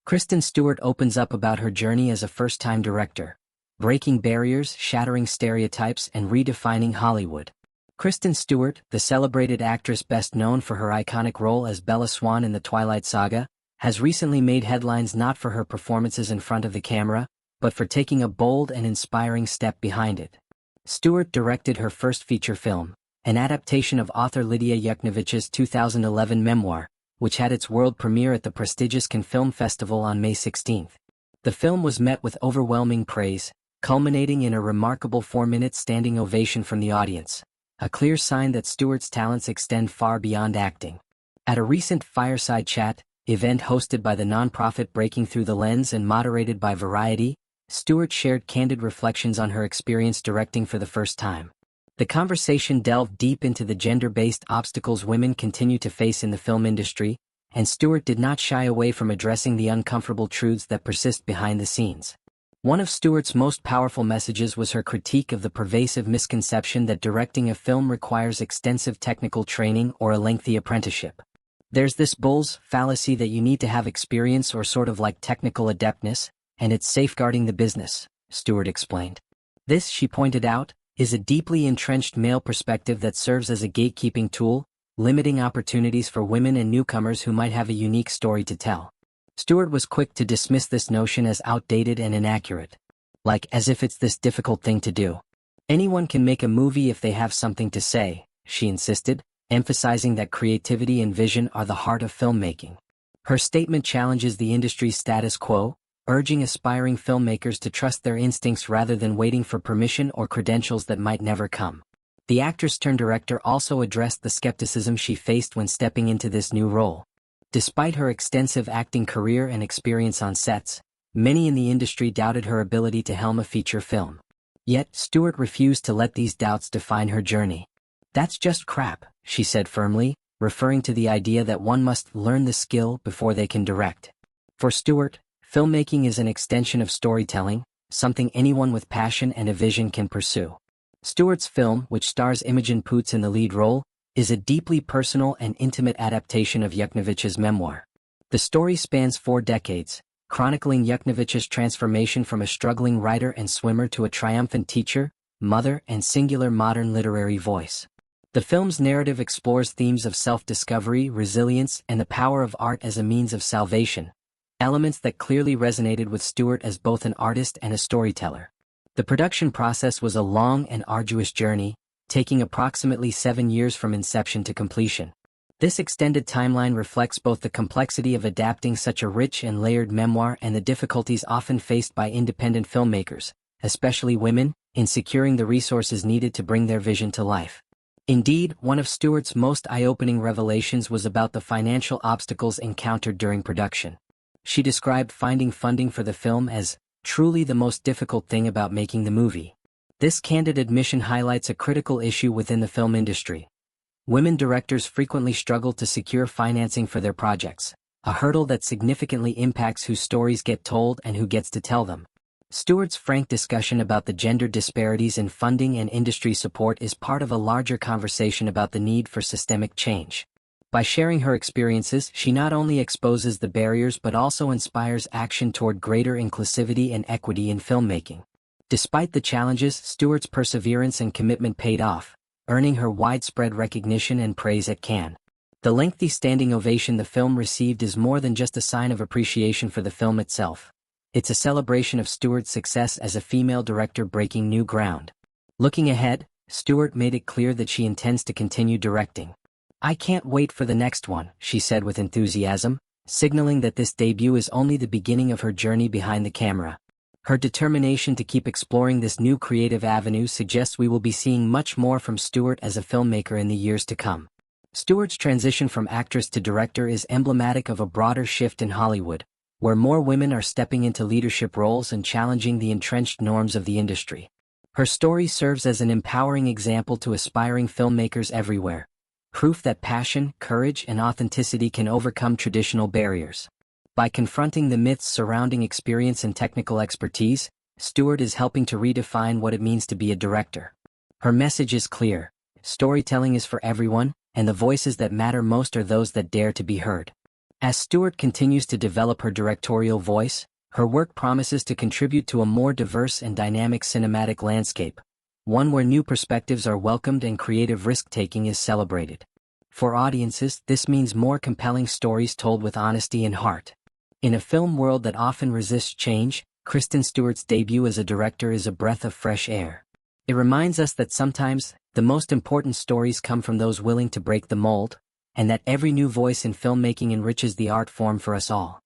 Kristen Stewart opens up about her journey as a first-time director, breaking barriers, shattering stereotypes, and redefining Hollywood. Kristen Stewart, the celebrated actress best known for her iconic role as Bella Swan in the Twilight Saga, has recently made headlines not for her performances in front of the camera, but for taking a bold and inspiring step behind it. Stewart directed her first feature film, an adaptation of author Lidia Yuknavitch's 2011 memoir, which had its world premiere at the prestigious Cannes Film Festival on May 16. The film was met with overwhelming praise, culminating in a remarkable 4-minute standing ovation from the audience, a clear sign that Stewart's talents extend far beyond acting. At a recent fireside chat event hosted by the nonprofit Breaking Through the Lens and moderated by Variety, Stewart shared candid reflections on her experience directing for the first time. The conversation delved deep into the gender-based obstacles women continue to face in the film industry, and Stewart did not shy away from addressing the uncomfortable truths that persist behind the scenes. One of Stewart's most powerful messages was her critique of the pervasive misconception that directing a film requires extensive technical training or a lengthy apprenticeship. There's this bull's fallacy that you need to have experience or sort of like technical adeptness, and it's safeguarding the business, Stewart explained. This, she pointed out, is a deeply entrenched male perspective that serves as a gatekeeping tool, limiting opportunities for women and newcomers who might have a unique story to tell. Stewart was quick to dismiss this notion as outdated and inaccurate. Like as if it's this difficult thing to do. Anyone can make a movie if they have something to say, she insisted, emphasizing that creativity and vision are the heart of filmmaking. Her statement challenges the industry's status quo, urging aspiring filmmakers to trust their instincts rather than waiting for permission or credentials that might never come. The actress-turned-director also addressed the skepticism she faced when stepping into this new role. Despite her extensive acting career and experience on sets, many in the industry doubted her ability to helm a feature film. Yet, Stewart refused to let these doubts define her journey. "That's just crap," she said firmly, referring to the idea that one must learn the skill before they can direct. For Stewart, filmmaking is an extension of storytelling, something anyone with passion and a vision can pursue. Stewart's film, which stars Imogen Poots in the lead role, is a deeply personal and intimate adaptation of Yuknavitch's memoir. The story spans 4 decades, chronicling Yuknavitch's transformation from a struggling writer and swimmer to a triumphant teacher, mother, and singular modern literary voice. The film's narrative explores themes of self-discovery, resilience, and the power of art as a means of salvation, elements that clearly resonated with Stewart as both an artist and a storyteller. The production process was a long and arduous journey, taking approximately 7 years from inception to completion. This extended timeline reflects both the complexity of adapting such a rich and layered memoir and the difficulties often faced by independent filmmakers, especially women, in securing the resources needed to bring their vision to life. Indeed, one of Stewart's most eye-opening revelations was about the financial obstacles encountered during production. She described finding funding for the film as truly the most difficult thing about making the movie. This candid admission highlights a critical issue within the film industry. Women directors frequently struggle to secure financing for their projects, a hurdle that significantly impacts whose stories get told and who gets to tell them. Stewart's frank discussion about the gender disparities in funding and industry support is part of a larger conversation about the need for systemic change. By sharing her experiences, she not only exposes the barriers but also inspires action toward greater inclusivity and equity in filmmaking. Despite the challenges, Stewart's perseverance and commitment paid off, earning her widespread recognition and praise at Cannes. The lengthy standing ovation the film received is more than just a sign of appreciation for the film itself. It's a celebration of Stewart's success as a female director breaking new ground. Looking ahead, Stewart made it clear that she intends to continue directing. "I can't wait for the next one," she said with enthusiasm, signaling that this debut is only the beginning of her journey behind the camera. Her determination to keep exploring this new creative avenue suggests we will be seeing much more from Stewart as a filmmaker in the years to come. Stewart's transition from actress to director is emblematic of a broader shift in Hollywood, where more women are stepping into leadership roles and challenging the entrenched norms of the industry. Her story serves as an empowering example to aspiring filmmakers everywhere, proof that passion, courage, and authenticity can overcome traditional barriers. By confronting the myths surrounding experience and technical expertise, Stewart is helping to redefine what it means to be a director. Her message is clear: storytelling is for everyone, and the voices that matter most are those that dare to be heard. As Stewart continues to develop her directorial voice, her work promises to contribute to a more diverse and dynamic cinematic landscape, one where new perspectives are welcomed and creative risk-taking is celebrated. For audiences, this means more compelling stories told with honesty and heart. In a film world that often resists change, Kristen Stewart's debut as a director is a breath of fresh air. It reminds us that sometimes, the most important stories come from those willing to break the mold, and that every new voice in filmmaking enriches the art form for us all.